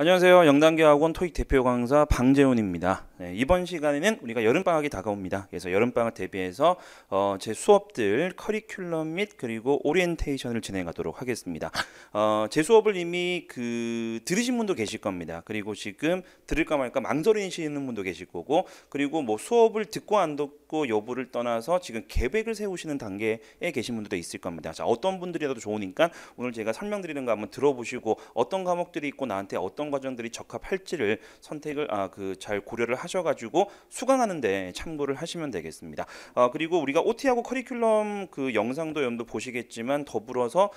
안녕하세요. 영단계 학원 토익 대표 강사 방재훈입니다. 네, 이번 시간에는 우리가 여름방학이 다가옵니다. 그래서 여름방학 대비해서 제 수업들 커리큘럼 및 그리고 오리엔테이션을 진행하도록 하겠습니다. 제 수업을 이미 들으신 분도 계실 겁니다. 그리고 지금 들을까 말까 망설이시는 분도 계실 거고, 그리고 뭐 수업을 듣고 안 듣고 여부를 떠나서 지금 계획을 세우시는 단계에 계신 분들도 있을 겁니다. 자, 어떤 분들이라도 좋으니까 오늘 제가 설명드리는 거 한번 들어보시고 어떤 과목들이 있고 나한테 어떤 과정들이 적합할지를 선택을 잘 고려를 하셔가지고 수강하는데 참고를 하시면 되겠습니다. 그리고 우리가 OT하고 커리큘럼 영상도 여러분도 보시겠지만 더불어서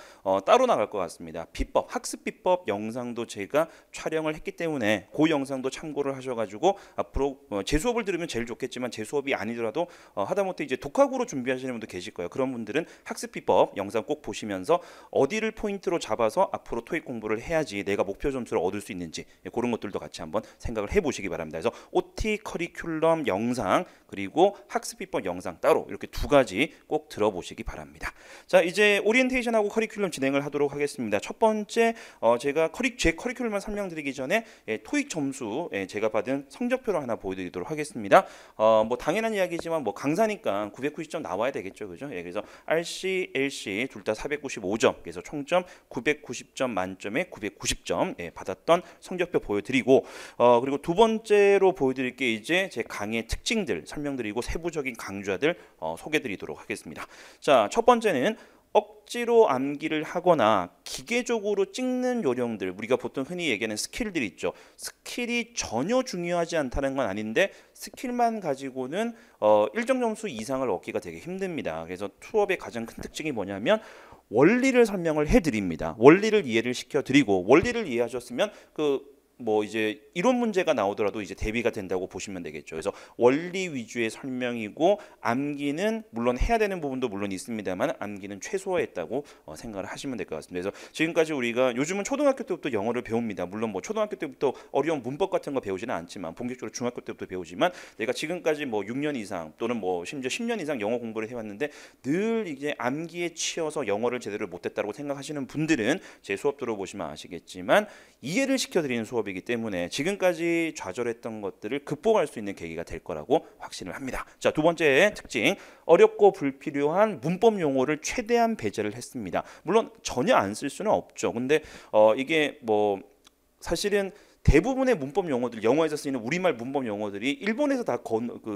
따로 나갈 것 같습니다. 비법, 학습 비법 영상도 제가 촬영을 했기 때문에 그 영상도 참고를 하셔가지고 앞으로 제 수업을 들으면 제일 좋겠지만 제 수업이 아니더라도 하다못해 이제 독학으로 준비하시는 분도 계실 거예요. 그런 분들은 학습 비법 영상 꼭 보시면서 어디를 포인트로 잡아서 앞으로 토익 공부를 해야지 내가 목표 점수를 얻을 수 있는지 그런 것들도 같이 한번 생각을 해보시기 바랍니다. 그래서 OT 커리큘럼 영상 그리고 학습 비법 영상 따로 이렇게 두 가지 꼭 들어보시기 바랍니다. 자, 이제 오리엔테이션하고 커리큘럼 진행을 하도록 하겠습니다. 첫 번째 제가 제 커리큘럼을 설명드리기 전에 토익 점수 제가 받은 성적표를 하나 보여드리도록 하겠습니다. 뭐 당연한 이야기지만 뭐 강사니까 990점 나와야 되겠죠, 그죠? 그래서 RC, LC 둘 다 495점, 그래서 총점 990점 만점에 990점 받았던 성적표 보여드리고, 그리고 두 번째로 보여드릴 게 이제 제 강의 특징들 설명드리고 세부적인 강좌들 소개드리도록 하겠습니다. 자, 첫 번째는 억지로 암기를 하거나 기계적으로 찍는 요령들, 우리가 보통 흔히 얘기하는 스킬들 있죠. 스킬이 전혀 중요하지 않다는 건 아닌데 스킬만 가지고는 일정 점수 이상을 얻기가 되게 힘듭니다. 그래서 수업의 가장 큰 특징이 뭐냐면 원리를 설명을 해드립니다. 원리를 이해를 시켜드리고, 원리를 이해하셨으면 뭐 이제 이론 문제가 나오더라도 이제 대비가 된다고 보시면 되겠죠. 그래서 원리 위주의 설명이고 암기는 물론 해야 되는 부분도 물론 있습니다만 암기는 최소화했다고 생각을 하시면 될 것 같습니다. 그래서 지금까지 우리가 요즘은 초등학교 때부터 영어를 배웁니다. 물론 뭐 초등학교 때부터 어려운 문법 같은 거 배우지는 않지만 본격적으로 중학교 때부터 배우지만 내가 지금까지 뭐 6년 이상 또는 뭐 심지어 10년 이상 영어 공부를 해왔는데 늘 이제 암기에 치여서 영어를 제대로 못했다고 생각하시는 분들은 제 수업 들어보시면 아시겠지만 이해를 시켜드리는 수업이기 때문에 지금까지 좌절했던 것들을 극복할 수 있는 계기가 될 거라고 확신을 합니다. 자, 두 번째 특징, 어렵고 불필요한 문법 용어를 최대한 배제를 했습니다. 물론 전혀 안 쓸 수는 없죠. 근데 이게 뭐 사실은 대부분의 문법 용어들, 영어에서 쓰이는 우리말 문법 용어들이 일본에서 다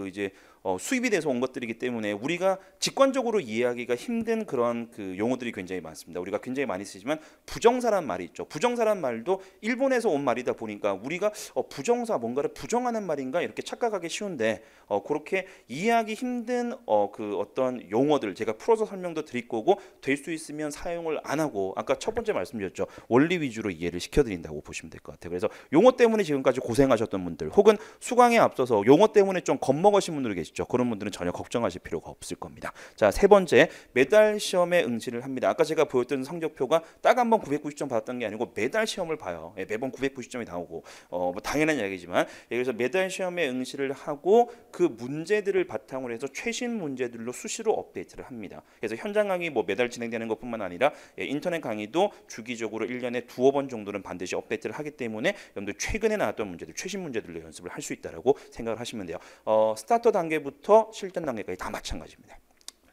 이제 수입이 돼서 온 것들이기 때문에 우리가 직관적으로 이해하기가 힘든 그런 용어들이 굉장히 많습니다. 우리가 굉장히 많이 쓰지만 부정사란 말이 있죠. 부정사란 말도 일본에서 온 말이다 보니까 우리가 부정사, 뭔가를 부정하는 말인가 이렇게 착각하기 쉬운데 그렇게 이해하기 힘든 어떤 용어들 제가 풀어서 설명도 드릴 거고, 될 수 있으면 사용을 안 하고 아까 첫 번째 말씀드렸죠. 원리 위주로 이해를 시켜드린다고 보시면 될 것 같아요. 그래서 용어 때문에 지금까지 고생하셨던 분들, 혹은 수강에 앞서서 용어 때문에 좀 겁먹으신 분들이 계시죠. 그런 분들은 전혀 걱정하실 필요가 없을 겁니다. 자, 세 번째, 매달 시험에 응시를 합니다. 아까 제가 보였던 성적표가 딱 한 번 990점 받았던 게 아니고 매달 시험을 봐요. 매번 990점이 나오고 뭐 당연한 이야기지만, 그래서 매달 시험에 응시를 하고 그 문제들을 바탕으로 해서 최신 문제들로 수시로 업데이트를 합니다. 그래서 현장 강의 뭐 매달 진행되는 것뿐만 아니라 인터넷 강의도 주기적으로 1년에 두어 번 정도는 반드시 업데이트를 하기 때문에 여러분들 최근에 나왔던 문제들, 최신 문제들로 연습을 할 수 있다라고 생각을 하시면 돼요. 스타터 단계부터 실전 단계까지 다 마찬가지입니다.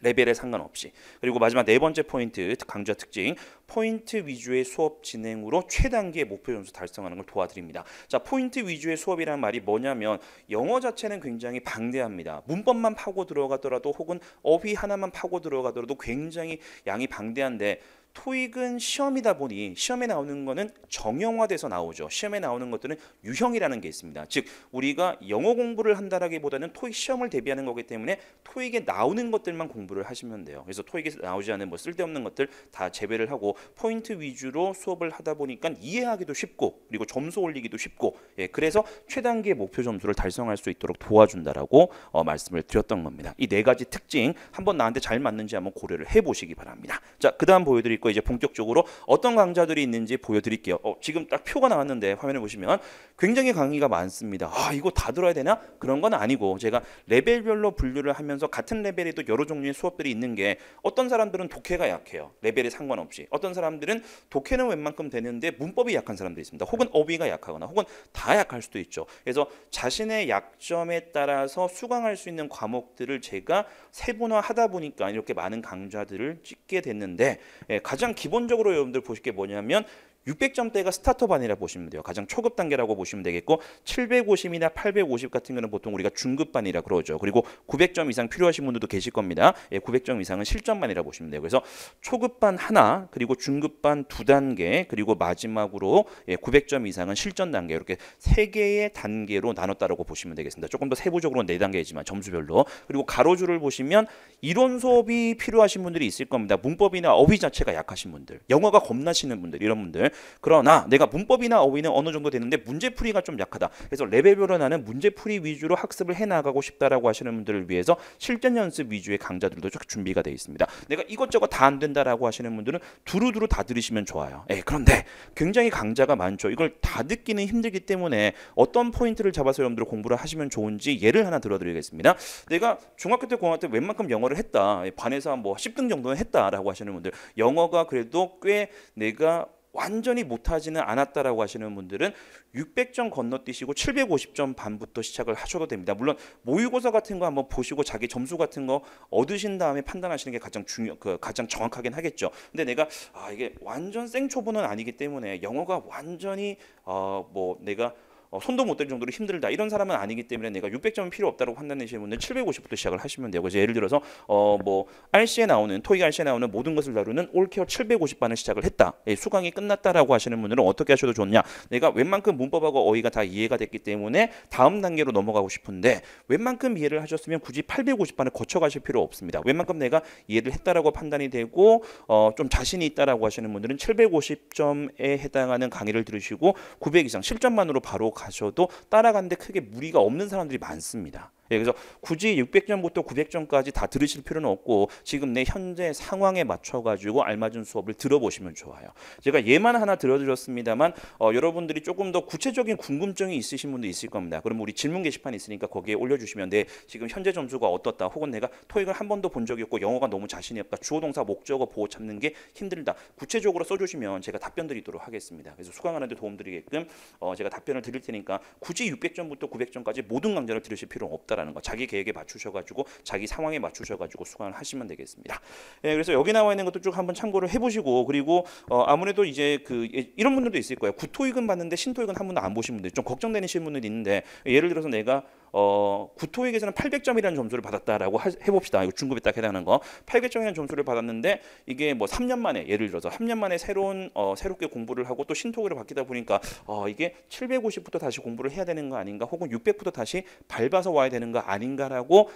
레벨에 상관없이. 그리고 마지막 네 번째 포인트, 강좌 특징, 포인트 위주의 수업 진행으로 최단계의 목표 점수 달성하는 걸 도와드립니다. 자, 포인트 위주의 수업이라는 말이 뭐냐면 영어 자체는 굉장히 방대합니다. 문법만 파고 들어가더라도 혹은 어휘 하나만 파고 들어가더라도 굉장히 양이 방대한데, 토익은 시험이다 보니 시험에 나오는 거는 정형화돼서 나오죠. 시험에 나오는 것들은 유형이라는 게 있습니다. 즉 우리가 영어 공부를 한다라기보다는 토익 시험을 대비하는 거기 때문에 토익에 나오는 것들만 공부를 하시면 돼요. 그래서 토익에 나오지 않는 뭐 쓸데없는 것들 다 제외를 하고 포인트 위주로 수업을 하다 보니까 이해하기도 쉽고 그리고 점수 올리기도 쉽고, 그래서 최단계의 목표 점수를 달성할 수 있도록 도와준다라고 말씀을 드렸던 겁니다. 이 네 가지 특징 한번 나한테 잘 맞는지 한번 고려를 해보시기 바랍니다. 자, 그 다음 보여드릴 있고 이제 본격적으로 어떤 강좌들이 있는지 보여드릴게요. 지금 딱 표가 나왔는데 화면에 보시면 굉장히 강의가 많습니다. 이거 다 들어야 되나? 그런 건 아니고 제가 레벨별로 분류를 하면서 같은 레벨에도 여러 종류의 수업들이 있는 게 어떤 사람들은 독해가 약해요. 레벨에 상관없이. 어떤 사람들은 독해는 웬만큼 되는데 문법이 약한 사람들이 있습니다. 혹은 어휘가 약하거나 혹은 다 약할 수도 있죠. 그래서 자신의 약점에 따라서 수강할 수 있는 과목들을 제가 세분화하다 보니까 이렇게 많은 강좌들을 찍게 됐는데 가장 기본적으로 여러분들 보실 게 뭐냐면 600점대가 스타터반이라 보시면 돼요. 가장 초급 단계라고 보시면 되겠고 750이나 850 같은 거는 보통 우리가 중급반이라 그러죠. 그리고 900점 이상 필요하신 분들도 계실 겁니다. 900점 이상은 실전반이라 보시면 돼요. 그래서 초급반 하나, 그리고 중급반 두 단계, 그리고 마지막으로 900점 이상은 실전 단계, 이렇게 세 개의 단계로 나눴다라고 보시면 되겠습니다. 조금 더 세부적으로는 네 단계이지만 점수별로. 그리고 가로줄을 보시면 이론 수업이 필요하신 분들이 있을 겁니다. 문법이나 어휘 자체가 약하신 분들, 영어가 겁나시는 분들, 이런 분들. 그러나 내가 문법이나 어휘는 어느 정도 되는데 문제풀이가 좀 약하다. 그래서 레벨별로 나는 문제풀이 위주로 학습을 해나가고 싶다라고 하시는 분들을 위해서 실전 연습 위주의 강좌들도 쭉 준비가 되어 있습니다. 내가 이것저것 다 안 된다라고 하시는 분들은 두루두루 다 들으시면 좋아요. 그런데 굉장히 강좌가 많죠. 이걸 다 듣기는 힘들기 때문에 어떤 포인트를 잡아서 여러분들 공부를 하시면 좋은지 예를 하나 들어드리겠습니다. 내가 중학교 때 고등학교 때 웬만큼 영어를 했다. 반에서 뭐 10등 정도는 했다라고 하시는 분들, 영어가 그래도 꽤 내가 완전히 못하지는 않았다라고 하시는 분들은 600점 건너뛰시고 750점 반부터 시작을 하셔도 됩니다. 물론 모의고사 같은 거 한번 보시고 자기 점수 같은 거 얻으신 다음에 판단하시는 게 가장 정확하긴 하겠죠. 근데 내가 이게 완전 생초보는 아니기 때문에 영어가 완전히 내가 손도 못 댈 정도로 힘들다 이런 사람은 아니기 때문에 내가 600점은 필요 없다고 판단하시는 분들 750부터 시작을 하시면 되고, 그래서 예를 들어서 RC에 나오는 토익 RC에 나오는 모든 것을 다루는 올케어 750반을 시작을 했다. 수강이 끝났다라고 하시는 분들은 어떻게 하셔도 좋냐? 내가 웬만큼 문법하고 어휘가 다 이해가 됐기 때문에 다음 단계로 넘어가고 싶은데 웬만큼 이해를 하셨으면 굳이 850반을 거쳐가실 필요 없습니다. 웬만큼 내가 이해를 했다라고 판단이 되고 좀 자신이 있다라고 하시는 분들은 750점에 해당하는 강의를 들으시고 900 이상 실전만으로 바로 가셔도 따라가는데 크게 무리가 없는 사람들이 많습니다. 그래서 굳이 600점부터 900점까지 다 들으실 필요는 없고 지금 내 현재 상황에 맞춰가지고 알맞은 수업을 들어보시면 좋아요. 제가 예만 하나 들어드렸습니다만 여러분들이 조금 더 구체적인 궁금증이 있으신 분도 있을 겁니다. 그럼 우리 질문 게시판이 있으니까 거기에 올려주시면 내 지금 현재 점수가 어떻다, 혹은 내가 토익을 한 번도 본 적이 없고 영어가 너무 자신이 없다, 주어 동사 목적어 보호 찾는 게 힘들다, 구체적으로 써주시면 제가 답변 드리도록 하겠습니다. 그래서 수강하는 데 도움 드리게끔 제가 답변을 드릴 테니까 굳이 600점부터 900점까지 모든 강좌를 들으실 필요는 없다 라는 거, 자기 계획에 맞추셔가지고 자기 상황에 맞추셔가지고 수강을 하시면 되겠습니다. 그래서 여기 나와 있는 것도 쭉 한번 참고를 해보시고, 그리고 아무래도 이제 이런 분들도 있을 거예요. 구토익은 봤는데 신토익은 한 번도 안 보신 분들, 좀 걱정되는 분들이 있는데, 예를 들어서 내가 구토익에서는 800점이라는 점수를 받았다라고 해봅시다. 이거 중급에 딱 해당하는 거. 800점이라는 점수를 받았는데 이게 3년 만에, 예를 들어서 3년 만에 새롭게 공부를 하고 또 신토익을 바뀌다 보니까 이게 750부터 다시 공부를 해야 되는 거 아닌가, 혹은 600부터 다시 밟아서 와야 되는 거 아닌가라고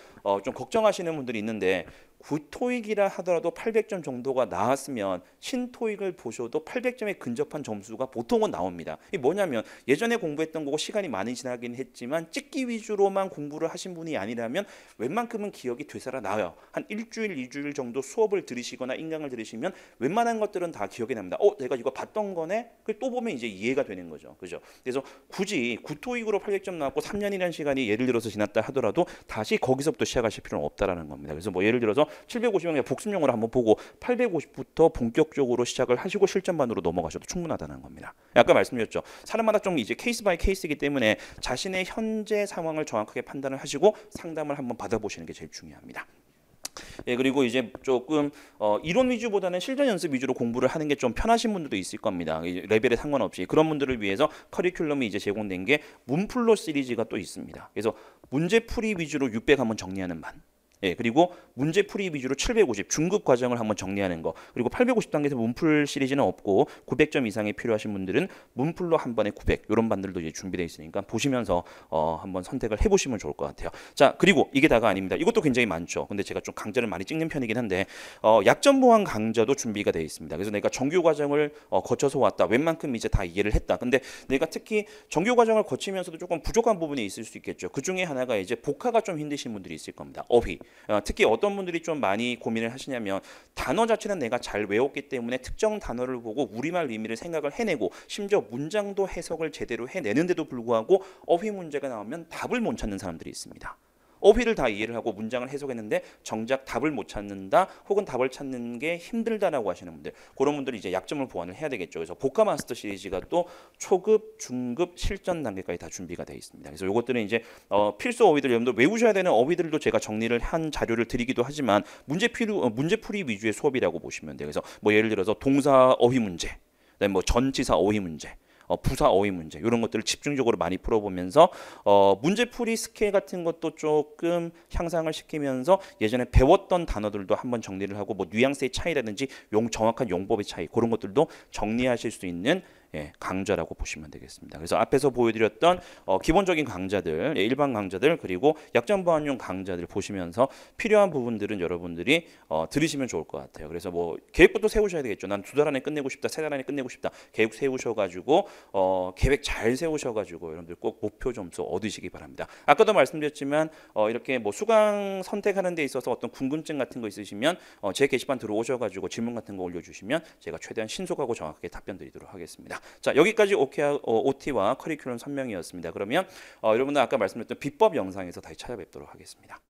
좀 걱정하시는 분들이 있는데, 구토익이라 하더라도 800점 정도가 나왔으면 신토익을 보셔도 800점에 근접한 점수가 보통은 나옵니다. 이게 뭐냐면 예전에 공부했던 거고 시간이 많이 지나긴 했지만 찍기 위주로만 공부를 하신 분이 아니라면 웬만큼은 기억이 되살아나요. 한 일주일, 2주일 정도 수업을 들으시거나 인강을 들으시면 웬만한 것들은 다 기억이 납니다. 내가 이거 봤던 거네? 또 보면 이제 이해가 되는 거죠. 그죠? 그래서 굳이 구토익으로 800점 나왔고 3년이라는 시간이 예를 들어서 지났다 하더라도 다시 거기서부터 시작하실 필요는 없다라는 겁니다. 그래서 예를 들어서 750명 복습용으로 한번 보고 850부터 본격적으로 시작을 하시고 실전반으로 넘어가셔도 충분하다는 겁니다. 아까 말씀드렸죠. 사람마다 좀 이제 케이스 바이 케이스이기 때문에 자신의 현재 상황을 정확하게 판단을 하시고 상담을 한번 받아보시는 게 제일 중요합니다. 그리고 이제 조금 이론 위주보다는 실전 연습 위주로 공부를 하는 게 좀 편하신 분들도 있을 겁니다. 레벨에 상관없이. 그런 분들을 위해서 커리큘럼이 이제 제공된 게 문플로 시리즈가 또 있습니다. 그래서 문제풀이 위주로 600 한번 정리하는 반, 그리고 문제풀이 위주로 750 중급 과정을 한번 정리하는 거, 그리고 850 단계에서 문풀 시리즈는 없고 900점 이상이 필요하신 분들은 문풀로 한 번에 900 이런 반들도 이제 준비되어 있으니까 보시면서 한번 선택을 해보시면 좋을 것 같아요. 자, 그리고 이게 다가 아닙니다. 이것도 굉장히 많죠. 근데 제가 좀 강좌를 많이 찍는 편이긴 한데 약점 보완 강좌도 준비가 되어 있습니다. 그래서 내가 정규 과정을 거쳐서 왔다, 웬만큼 이제 다 이해를 했다. 근데 내가 특히 정규 과정을 거치면서도 조금 부족한 부분이 있을 수 있겠죠. 그 중에 하나가 이제 복화가 좀 힘드신 분들이 있을 겁니다. 어휘. 특히 어떤 분들이 좀 많이 고민을 하시냐면 단어 자체는 내가 잘 외웠기 때문에 특정 단어를 보고 우리말 의미를 생각을 해내고 심지어 문장도 해석을 제대로 해내는데도 불구하고 어휘 문제가 나오면 답을 못 찾는 사람들이 있습니다. 어휘를 다 이해를 하고 문장을 해석했는데 정작 답을 못 찾는다 혹은 답을 찾는 게 힘들다라고 하시는 분들, 그런 분들이 이제 약점을 보완을 해야 되겠죠. 그래서 복화 마스터 시리즈가 또 초급, 중급, 실전 단계까지 다 준비가 되어 있습니다. 그래서 이것들은 이제 필수 어휘들, 여러분들 외우셔야 되는 어휘들도 제가 정리를 한 자료를 드리기도 하지만 문제풀이 위주의 수업이라고 보시면 돼요. 그래서 뭐 예를 들어서 동사 어휘 문제, 그다음에 뭐 전치사 어휘 문제, 부사 어휘 문제 이런 것들을 집중적으로 많이 풀어보면서 문제풀이 스케일 같은 것도 조금 향상을 시키면서 예전에 배웠던 단어들도 한번 정리를 하고 뭐 뉘앙스의 차이라든지 정확한 용법의 차이 그런 것들도 정리하실 수 있는 강좌라고 보시면 되겠습니다. 그래서 앞에서 보여드렸던 기본적인 강좌들, 일반 강좌들 그리고 약점 보완용 강좌들 보시면서 필요한 부분들은 여러분들이 들으시면 좋을 것 같아요. 그래서 뭐 계획부터 세우셔야 되겠죠. 난 2달 안에 끝내고 싶다, 3달 안에 끝내고 싶다. 계획 세우셔가지고 계획 잘 세우셔가지고 여러분들 꼭 목표 점수 얻으시기 바랍니다. 아까도 말씀드렸지만 이렇게 뭐 수강 선택하는 데 있어서 어떤 궁금증 같은 거 있으시면 제 게시판 들어오셔가지고 질문 같은 거 올려주시면 제가 최대한 신속하고 정확하게 답변 드리도록 하겠습니다. 자, 여기까지 OT와 커리큘럼 설명이었습니다. 그러면 여러분들 아까 말씀드렸던 비법 영상에서 다시 찾아뵙도록 하겠습니다.